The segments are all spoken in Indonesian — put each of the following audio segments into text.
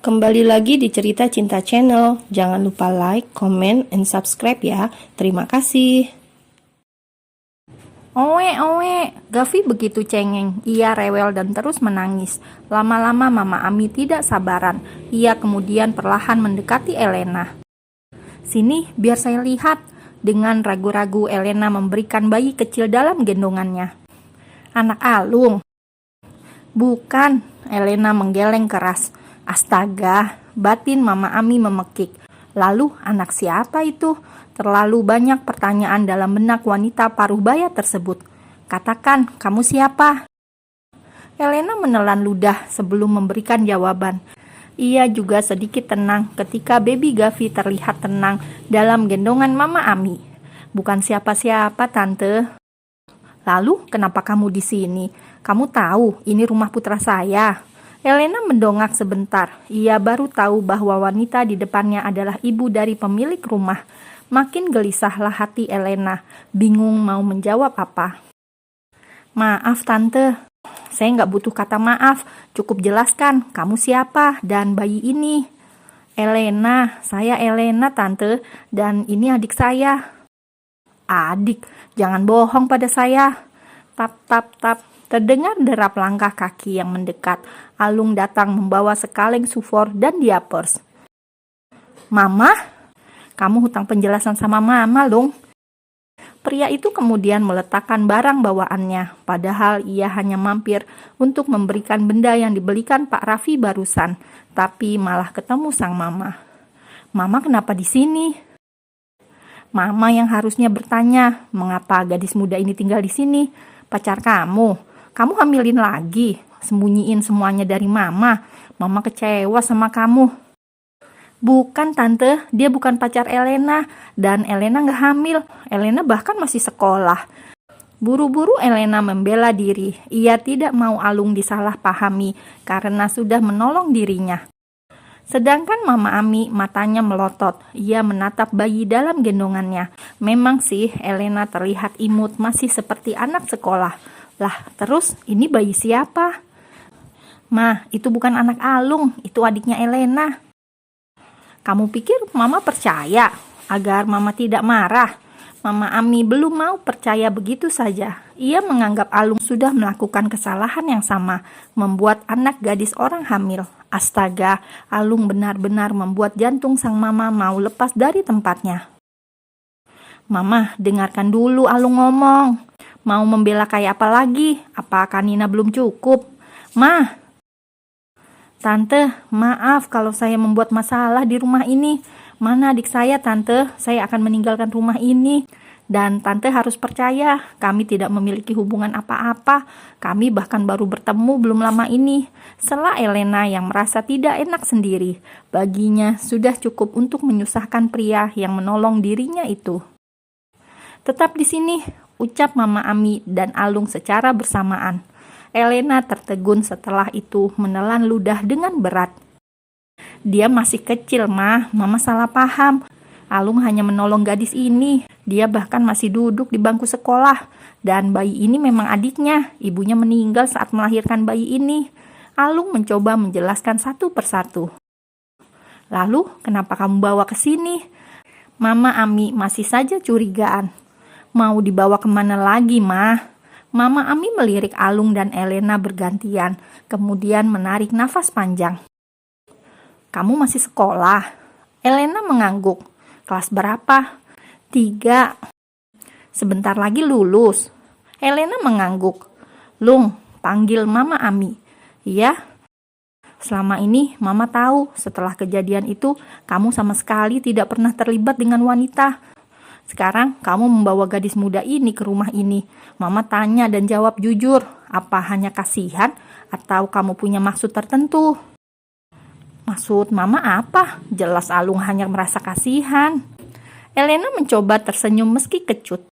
Kembali lagi di Cerita Cinta Channel. Jangan lupa like, comment, and subscribe ya. Terima kasih. Owe, owe, Gavi begitu cengeng. Ia rewel dan terus menangis. Lama-lama Mama Ami tidak sabaran. Ia kemudian perlahan mendekati Elena. "Sini, biar saya lihat." Dengan ragu-ragu Elena memberikan bayi kecil dalam gendongannya. "Anak Alung." "Bukan," Elena menggeleng keras. Astaga, batin Mama Ami memekik. Lalu anak siapa itu? Terlalu banyak pertanyaan dalam benak wanita paruh baya tersebut. "Katakan, kamu siapa?" Elena menelan ludah sebelum memberikan jawaban. Ia juga sedikit tenang ketika baby Gavi terlihat tenang dalam gendongan Mama Ami. "Bukan siapa-siapa, Tante." "Lalu, kenapa kamu di sini? Kamu tahu ini rumah putra saya." Elena mendongak sebentar. Ia baru tahu bahwa wanita di depannya adalah ibu dari pemilik rumah. Makin gelisahlah hati Elena, bingung mau menjawab apa. "Maaf Tante, saya nggak butuh kata maaf. Cukup jelaskan kamu siapa dan bayi ini." "Elena, saya Elena Tante, dan ini adik saya." "Adik, jangan bohong pada saya." Tap, tap, tap. Terdengar derap langkah kaki yang mendekat. Alung datang membawa sekaleng sufor dan diapers. "Mama? Kamu hutang penjelasan sama Mama, Lung." Pria itu kemudian meletakkan barang bawaannya, padahal ia hanya mampir untuk memberikan benda yang dibelikan Pak Raffi barusan, tapi malah ketemu sang mama. "Mama kenapa di sini?" Mama yang harusnya bertanya, "Mengapa gadis muda ini tinggal di sini? Pacar kamu? Kamu hamilin lagi? Sembunyiin semuanya dari Mama. Mama kecewa sama kamu." "Bukan Tante, dia bukan pacar Elena. Dan Elena gak hamil. Elena bahkan masih sekolah." Buru-buru Elena membela diri. Ia tidak mau Alung disalahpahami karena sudah menolong dirinya. Sedangkan Mama Ami matanya melotot. Ia menatap bayi dalam gendongannya. Memang sih Elena terlihat imut, masih seperti anak sekolah. Lah, terus ini bayi siapa? "Ma, itu bukan anak Alung, itu adiknya Elena." "Kamu pikir Mama percaya agar Mama tidak marah?" Mama Ami belum mau percaya begitu saja. Ia menganggap Alung sudah melakukan kesalahan yang sama, membuat anak gadis orang hamil. Astaga, Alung benar-benar membuat jantung sang mama mau lepas dari tempatnya. "Mama, dengarkan dulu Alung ngomong. Mau membela kayak apa lagi? Apakah Nina belum cukup?" "Ma." "Tante, maaf kalau saya membuat masalah di rumah ini. Mana adik saya, Tante? Saya akan meninggalkan rumah ini. Dan Tante harus percaya, kami tidak memiliki hubungan apa-apa. Kami bahkan baru bertemu belum lama ini." Sela Elena yang merasa tidak enak sendiri. Baginya sudah cukup untuk menyusahkan pria yang menolong dirinya itu. "Tetap di sini," ucap Mama Ami dan Alung secara bersamaan. Elena tertegun setelah itu menelan ludah dengan berat. "Dia masih kecil, Ma. Mama salah paham. Alung hanya menolong gadis ini. Dia bahkan masih duduk di bangku sekolah. Dan bayi ini memang adiknya. Ibunya meninggal saat melahirkan bayi ini." Alung mencoba menjelaskan satu persatu. "Lalu, kenapa kamu bawa ke sini?" Mama Ami masih saja curigaan. "Mau dibawa kemana lagi, Ma?" Mama Ami melirik Alung dan Elena bergantian, kemudian menarik nafas panjang. "Kamu masih sekolah?" Elena mengangguk. "Kelas berapa?" 3. "Sebentar lagi lulus." Elena mengangguk. "Lung, panggil Mama Ami." "Iya." "Selama ini Mama tahu setelah kejadian itu kamu sama sekali tidak pernah terlibat dengan wanita. Sekarang kamu membawa gadis muda ini ke rumah ini. Mama tanya dan jawab jujur. Apa hanya kasihan atau kamu punya maksud tertentu?" "Maksud Mama apa? Jelas Alung hanya merasa kasihan." Elena mencoba tersenyum meski kecut.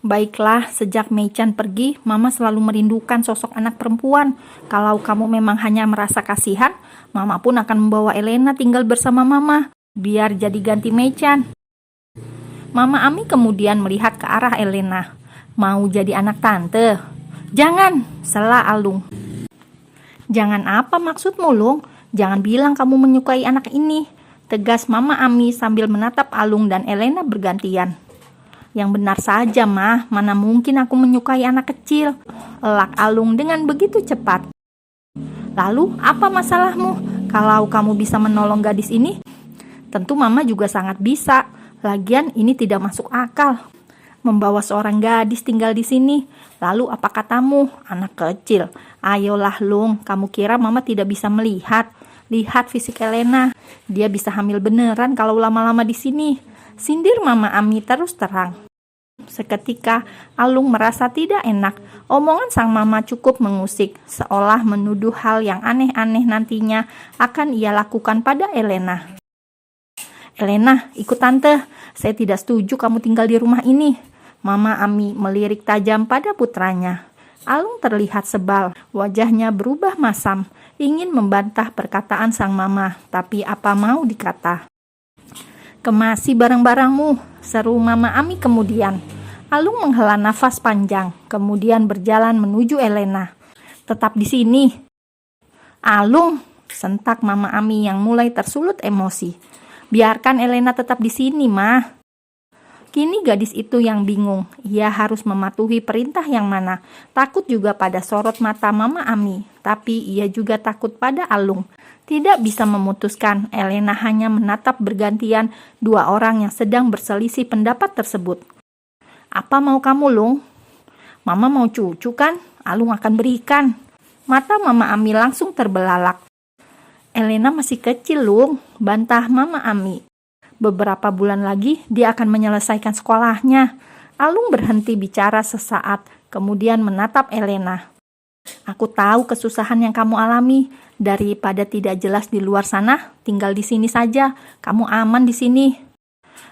"Baiklah, sejak Mei-chan pergi, Mama selalu merindukan sosok anak perempuan. Kalau kamu memang hanya merasa kasihan, Mama pun akan membawa Elena tinggal bersama Mama, biar jadi ganti Mei-chan." Mama Ami kemudian melihat ke arah Elena. "Mau jadi anak Tante?" "Jangan," sela Alung. "Jangan apa maksudmu, Lung? Jangan bilang kamu menyukai anak ini, tegas Mama Ami sambil menatap Alung dan Elena bergantian. Yang benar saja, Ma, mana mungkin aku menyukai anak kecil, elak Alung dengan begitu cepat. Lalu, apa masalahmu? Kalau kamu bisa menolong gadis ini, tentu Mama juga sangat bisa. Lagian ini tidak masuk akal. Membawa seorang gadis tinggal di sini. Lalu apa katamu, anak kecil? Ayolah Lung, kamu kira Mama tidak bisa melihat? Lihat fisik Elena, dia bisa hamil beneran kalau lama-lama di sini. Sindir Mama Ami terus terang. Seketika Alung merasa tidak enak. Omongan sang mama cukup mengusik, seolah menuduh hal yang aneh-aneh nantinya akan ia lakukan pada Elena. Elena, ikut tante. Saya tidak setuju kamu tinggal di rumah ini. Mama Ami melirik tajam pada putranya. Alung terlihat sebal, wajahnya berubah masam, ingin membantah perkataan sang mama, tapi apa mau dikata. Kemasi barang-barangmu, seru Mama Ami kemudian. Alung menghela nafas panjang, kemudian berjalan menuju Elena. Tetap di sini. Alung, sentak Mama Ami yang mulai tersulut emosi. Biarkan Elena tetap di sini, Ma. Kini gadis itu yang bingung, ia harus mematuhi perintah yang mana. Takut juga pada sorot mata Mama Ami, tapi ia juga takut pada Alung. Tidak bisa memutuskan, Elena hanya menatap bergantian dua orang yang sedang berselisih pendapat tersebut. Apa mau kamu, Lung? Mama mau cucu kan? Alung akan berikan. Mata Mama Ami langsung terbelalak. Elena masih kecil, Lung, bantah Mama Ami. Beberapa bulan lagi dia akan menyelesaikan sekolahnya. Alung berhenti bicara sesaat, kemudian menatap Elena. Aku tahu kesusahan yang kamu alami. Daripada tidak jelas di luar sana, tinggal di sini saja. Kamu aman di sini.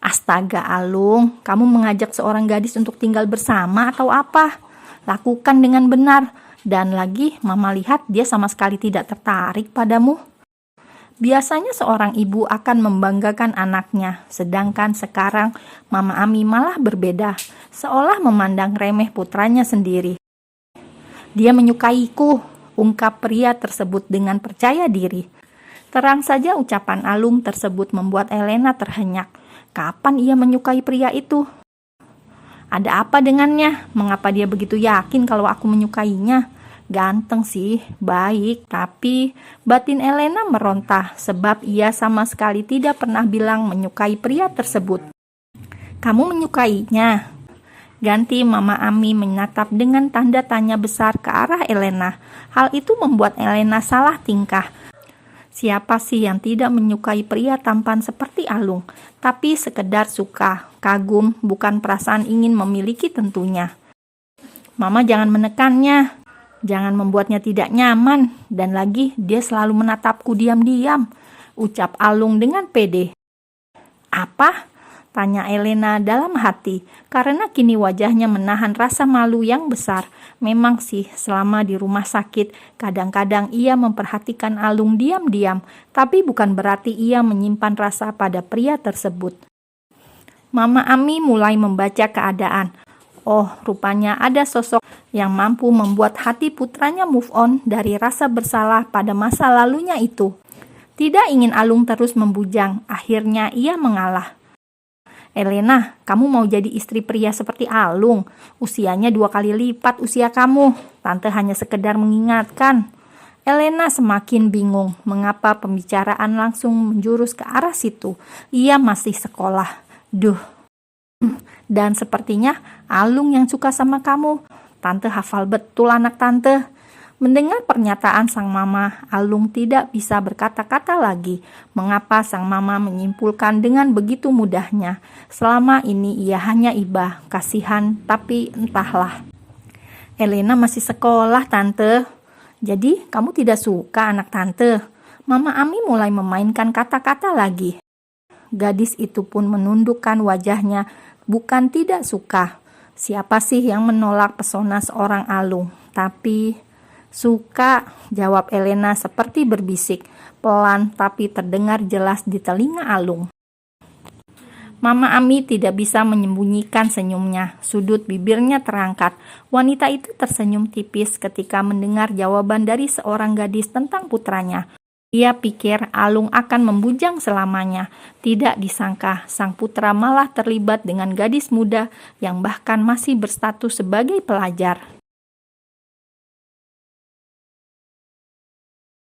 Astaga Alung, kamu mengajak seorang gadis untuk tinggal bersama atau apa? Lakukan dengan benar. Dan lagi, Mama lihat dia sama sekali tidak tertarik padamu. Biasanya seorang ibu akan membanggakan anaknya, sedangkan sekarang Mama Ami malah berbeda, seolah memandang remeh putranya sendiri. Dia menyukaiku, ungkap pria tersebut dengan percaya diri. Terang saja ucapan Alung tersebut membuat Elena terhenyak. Kapan ia menyukai pria itu? Ada apa dengannya? Mengapa dia begitu yakin kalau aku menyukainya? Ganteng sih, baik, tapi batin Elena meronta sebab ia sama sekali tidak pernah bilang menyukai pria tersebut. Kamu menyukainya? Ganti Mama Ami menatap dengan tanda tanya besar ke arah Elena. Hal itu membuat Elena salah tingkah. Siapa sih yang tidak menyukai pria tampan seperti Alung? Tapi sekedar suka, kagum, bukan perasaan ingin memiliki tentunya. Mama jangan menekannya. Jangan membuatnya tidak nyaman. Dan lagi dia selalu menatapku diam-diam, ucap Alung dengan pede. Apa? Tanya Elena dalam hati, karena kini wajahnya menahan rasa malu yang besar. Memang sih, selama di rumah sakit, kadang-kadang ia memperhatikan Alung diam-diam, tapi bukan berarti ia menyimpan rasa pada pria tersebut. Mama Ami mulai membaca keadaan. Oh, rupanya ada sosok yang mampu membuat hati putranya move on dari rasa bersalah pada masa lalunya itu. Tidak ingin Alung terus membujang, akhirnya ia mengalah. Elena, kamu mau jadi istri pria seperti Alung. Usianya 2 kali lipat usia kamu. Tante hanya sekedar mengingatkan. Elena semakin bingung mengapa pembicaraan langsung menjurus ke arah situ. Ia masih sekolah. Duh. Dan sepertinya Alung yang suka sama kamu. Tante hafal betul anak tante. Mendengar pernyataan sang mama, Alung tidak bisa berkata-kata lagi. Mengapa sang mama menyimpulkan dengan begitu mudahnya? Selama ini ia hanya iba, kasihan, tapi entahlah. Elena masih sekolah, tante. Jadi, kamu tidak suka anak tante? Mama Ami mulai memainkan kata-kata lagi. Gadis itu pun menundukkan wajahnya, bukan tidak suka. Siapa sih yang menolak pesona seorang Alung? Tapi suka, jawab Elena seperti berbisik, pelan tapi terdengar jelas di telinga Alung. Mama Ami tidak bisa menyembunyikan senyumnya, sudut bibirnya terangkat. Wanita itu tersenyum tipis ketika mendengar jawaban dari seorang gadis tentang putranya. Ia pikir Alung akan membujang selamanya. Tidak disangka, sang putra malah terlibat dengan gadis muda yang bahkan masih berstatus sebagai pelajar.